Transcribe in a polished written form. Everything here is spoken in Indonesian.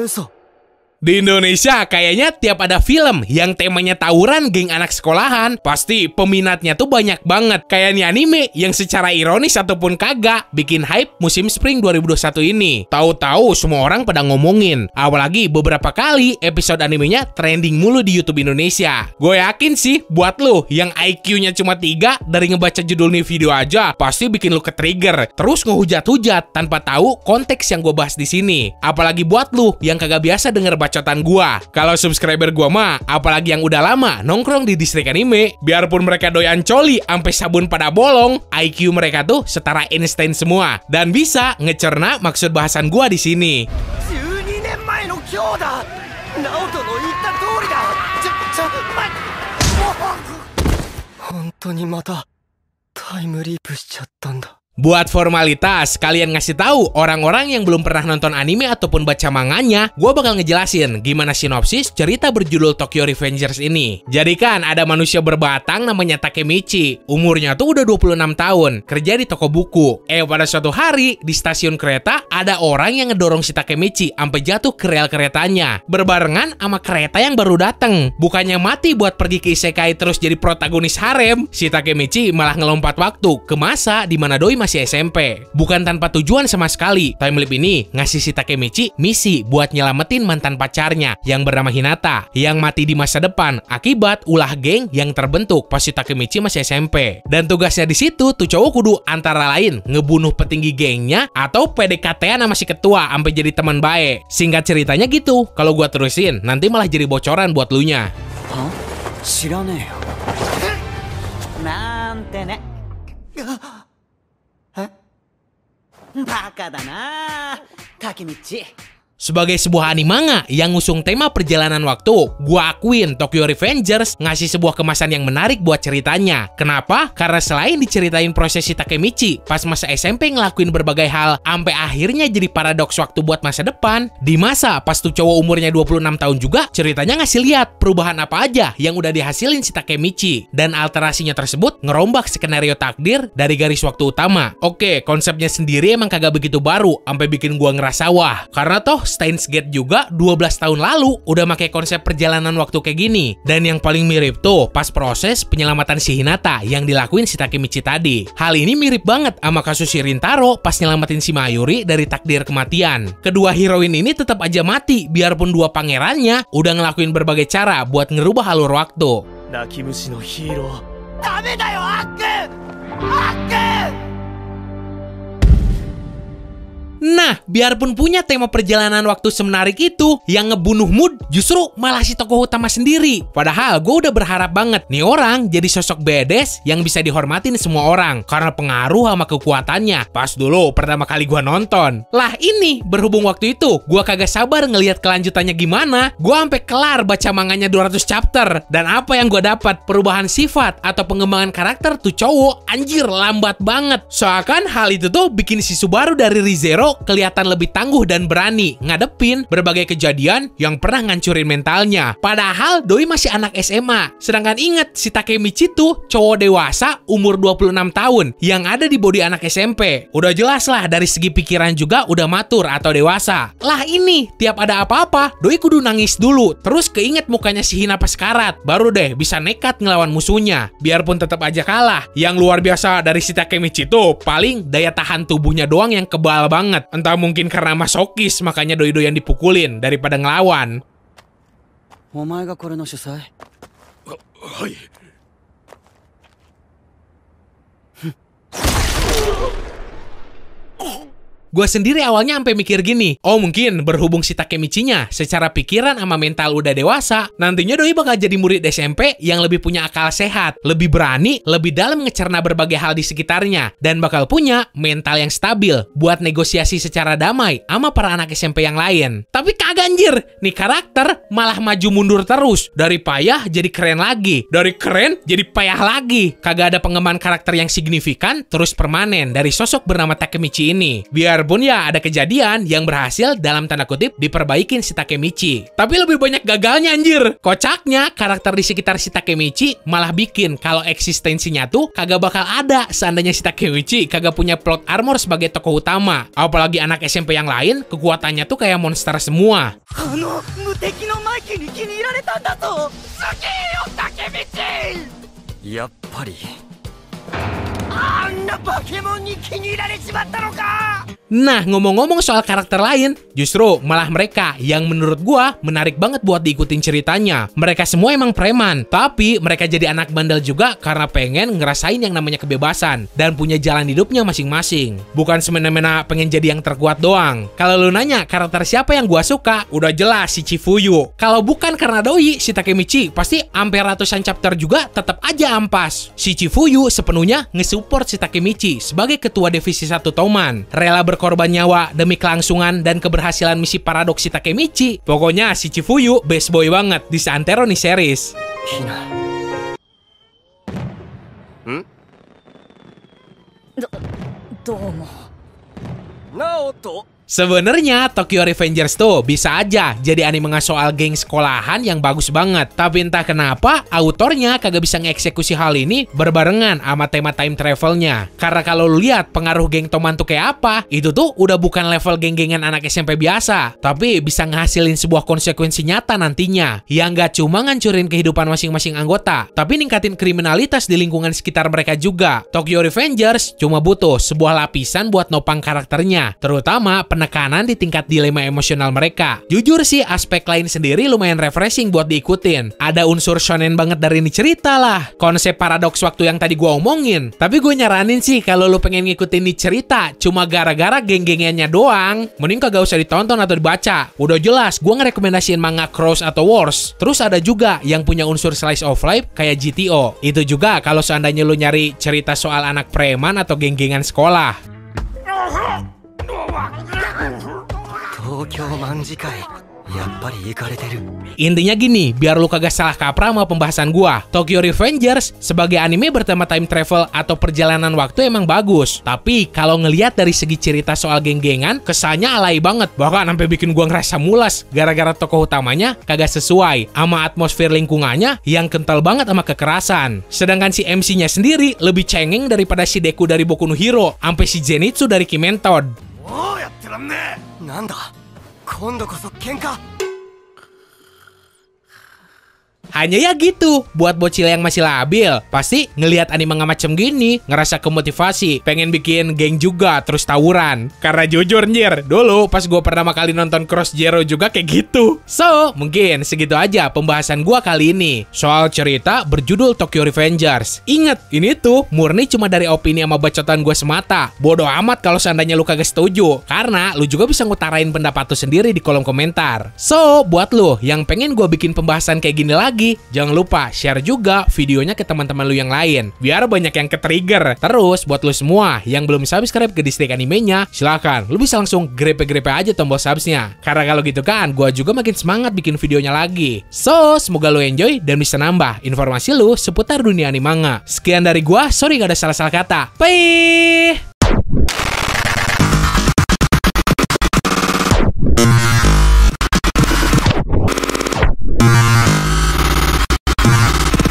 嘘。 Di Indonesia kayaknya tiap ada film yang temanya tawuran geng anak sekolahan, pasti peminatnya tuh banyak banget. Kayak nih anime yang secara ironis ataupun kagak bikin hype musim spring 2021 ini. Tahu-tahu semua orang pada ngomongin. Apalagi beberapa kali episode animenya trending mulu di YouTube Indonesia. Gue yakin sih buat lo yang IQ-nya cuma 3 dari ngebaca judul nih video aja pasti bikin lo ke-trigger. Terus ngehujat-hujat tanpa tahu konteks yang gue bahas di sini. Apalagi buat lo yang kagak biasa denger bacotan gua. Kalau subscriber gua mah, apalagi yang udah lama nongkrong di distrik anime, biarpun mereka doyan coli sampai sabun pada bolong, IQ mereka tuh setara Einstein semua dan bisa ngecerna maksud bahasan gua di sini. 12年前の今日だ。ナオトの言った通りだ。本当にまたタイムリープしちゃったんだ。 Buat formalitas, kalian ngasih tahu orang-orang yang belum pernah nonton anime ataupun baca manganya, gue bakal ngejelasin gimana sinopsis cerita berjudul Tokyo Revengers ini. Jadi kan ada manusia berbatang namanya Takemichi, umurnya tuh udah 26 tahun, kerja di toko buku. Pada suatu hari di stasiun kereta ada orang yang ngedorong si Takemichi sampai jatuh ke rel keretanya, berbarengan sama kereta yang baru datang. Bukannya mati buat pergi ke isekai terus jadi protagonis harem, si Takemichi malah ngelompat waktu ke masa di mana doi masih SMP. Bukan tanpa tujuan sama sekali, timelip ini ngasih si Takemichi misi buat nyelamatin mantan pacarnya yang bernama Hinata yang mati di masa depan akibat ulah geng yang terbentuk pas si Takemichi masih SMP. Dan tugasnya di situ tuh cowok kudu antara lain ngebunuh petinggi gengnya atau PDKT-an sama si ketua sampai jadi teman baik. Singkat ceritanya gitu. Kalau gua terusin nanti malah jadi bocoran buat lu nya. Hah? 知らねえよ。なんてね。バカだな、タケミチ。 Sebagai sebuah animanga yang ngusung tema perjalanan waktu, gua akuin Tokyo Revengers ngasih sebuah kemasan yang menarik buat ceritanya. Kenapa? Karena selain diceritain proses si Takemichi pas masa SMP ngelakuin berbagai hal, sampai akhirnya jadi paradoks waktu buat masa depan, di masa pas tuh cowok umurnya 26 tahun juga, ceritanya ngasih lihat perubahan apa aja yang udah dihasilin si Takemichi. Dan alterasinya tersebut ngerombak skenario takdir dari garis waktu utama. Oke, konsepnya sendiri emang kagak begitu baru, sampai bikin gua ngerasa wah. Karena toh Steins Gate juga 12 tahun lalu udah pakai konsep perjalanan waktu kayak gini. Dan yang paling mirip tuh pas proses penyelamatan si Hinata yang dilakuin si Takemichi tadi. Hal ini mirip banget sama kasus si Rintaro pas nyelamatin si Mayuri dari takdir kematian. Kedua heroin ini tetap aja mati biarpun dua pangerannya udah ngelakuin berbagai cara buat ngerubah alur waktu. Nakimushi no hero. Dame da yo, Aku! Aku! Nah, biarpun punya tema perjalanan waktu semenarik itu, yang ngebunuh mood justru malah si tokoh utama sendiri. Padahal gue udah berharap banget nih orang jadi sosok badass yang bisa dihormatin semua orang karena pengaruh sama kekuatannya. Pas dulu pertama kali gue nonton. Lah ini, berhubung waktu itu gue kagak sabar ngelihat kelanjutannya gimana, gue sampai kelar baca manganya 200 chapter. Dan apa yang gue dapat, perubahan sifat atau pengembangan karakter tuh cowok anjir lambat banget. Soalkan hal itu tuh bikin si Subaru dari ReZero kelihatan lebih tangguh dan berani ngadepin berbagai kejadian yang pernah ngancurin mentalnya. Padahal doi masih anak SMA. Sedangkan inget si Takemichi tuh cowok dewasa umur 26 tahun yang ada di body anak SMP. Udah jelas lah dari segi pikiran juga udah matur atau dewasa. Lah ini tiap ada apa-apa doi kudu nangis dulu, terus keinget mukanya si Hina pas karat, baru deh bisa nekat ngelawan musuhnya. Biarpun tetap aja kalah. Yang luar biasa dari si Takemichi tuh paling daya tahan tubuhnya doang yang kebal banget. Entah mungkin karena masokis makanya doi-doyan dipukulin daripada ngelawan. Omae ga kore no shusai? Hai. Gue sendiri awalnya sampai mikir gini, oh mungkin berhubung si Takemichi-nya secara pikiran sama mental udah dewasa, nantinya doi bakal jadi murid SMP yang lebih punya akal sehat, lebih berani, lebih dalam ngecerna berbagai hal di sekitarnya, dan bakal punya mental yang stabil buat negosiasi secara damai sama para anak SMP yang lain. Tapi kagak anjir, nih karakter malah maju mundur terus, dari payah jadi keren lagi, dari keren jadi payah lagi. Kagak ada pengembangan karakter yang signifikan terus permanen dari sosok bernama Takemichi ini. Biar Biarpun ya ada kejadian yang berhasil dalam tanda kutip diperbaikin si Takemichi. Tapi lebih banyak gagalnya anjir. Kocaknya karakter di sekitar si Takemichi malah bikin kalau eksistensinya tuh kagak bakal ada seandainya si Takemichi kagak punya plot armor sebagai tokoh utama. Apalagi anak SMP yang lain kekuatannya tuh kayak monster semua. 無敵のマイキーに気に入られたんだぞ。すげえよタケミチ。やっぱりあんなバケモンに気に入られちまったのか。 Nah, ngomong-ngomong soal karakter lain, justru malah mereka yang menurut gua menarik banget buat diikutin ceritanya. Mereka semua emang preman, tapi mereka jadi anak bandel juga karena pengen ngerasain yang namanya kebebasan dan punya jalan hidupnya masing-masing. Bukan semena-mena pengen jadi yang terkuat doang. Kalau lu nanya karakter siapa yang gua suka, udah jelas si Chifuyu. Kalau bukan karena doi, si Takemichi pasti hampir ratusan chapter juga tetap aja ampas. Si Chifuyu sepenuhnya nge-support si Takemichi sebagai ketua divisi 1 Toman. Rela berkorban nyawa demi kelangsungan dan keberhasilan misi paradoks si Takemichi. Pokoknya si Chifuyu best boy banget di seantero nih series. Hina. Domo. Naoto. Sebenarnya Tokyo Revengers tuh bisa aja jadi anime soal geng sekolahan yang bagus banget. Tapi entah kenapa autornya kagak bisa ngeksekusi hal ini berbarengan sama tema time travelnya. Karena kalau lu lihat pengaruh geng Toman tuh kayak apa, itu tuh udah bukan level geng-gengan anak SMP biasa, tapi bisa ngehasilin sebuah konsekuensi nyata nantinya yang gak cuma ngancurin kehidupan masing-masing anggota, tapi ningkatin kriminalitas di lingkungan sekitar mereka juga. Tokyo Revengers cuma butuh sebuah lapisan buat nopang karakternya, terutama penekanan di tingkat dilema emosional mereka. Jujur sih, aspek lain sendiri lumayan refreshing buat diikutin. Ada unsur shonen banget dari ini cerita lah. Konsep paradoks waktu yang tadi gua omongin. Tapi gue nyaranin sih kalau lu pengen ngikutin nih cerita cuma gara-gara geng-gengannya doang, mending kagak usah ditonton atau dibaca. Udah jelas gua ngerekomendasiin manga Cross atau Wars. Terus ada juga yang punya unsur slice of life kayak GTO. Itu juga kalau seandainya lu nyari cerita soal anak preman atau geng-gengan sekolah. 東京卍会やっぱり行かれてる。 Intinya gini, biar lu kagak salah kaprah sama pembahasan gua. Tokyo Revengers sebagai anime bertema time travel atau perjalanan waktu emang bagus. Tapi kalau ngelihat dari segi cerita soal geng-gengan, kesannya alay banget. Bahkan sampai bikin gua ngerasa mulas gara-gara tokoh utamanya kagak sesuai sama atmosfer lingkungannya yang kental banget sama kekerasan. Sedangkan si MC-nya sendiri lebih cengeng daripada si Deku dari Boku no Hero, sampai si Zenitsu dari Kimentod. おおやってらんねえ。なんだ今度こそ喧嘩。 Hanya ya gitu, buat bocil yang masih labil, pasti ngelihat anime macam gini, ngerasa kemotivasi, pengen bikin geng juga, terus tawuran. Karena jujur nyir, dulu pas gue pertama kali nonton Cross Zero juga kayak gitu. So, mungkin segitu aja pembahasan gue kali ini. Soal cerita berjudul Tokyo Revengers. Ingat, ini tuh murni cuma dari opini sama bacotan gue semata. Bodoh amat kalau seandainya lu kagak setuju, karena lu juga bisa ngutarain pendapat lu sendiri di kolom komentar. So, buat lu yang pengen gue bikin pembahasan kayak gini lagi, jangan lupa share juga videonya ke teman-teman lu yang lain biar banyak yang ke-trigger. Terus buat lu semua yang belum subscribe ke Distrik Animenya, silakan lu bisa langsung grepe-grepe aja tombol subsnya. Karena kalau gitu kan gua juga makin semangat bikin videonya lagi. So, semoga lu enjoy dan bisa nambah informasi lu seputar dunia anime manga. Sekian dari gua, sorry gak ada salah-salah kata. Bye.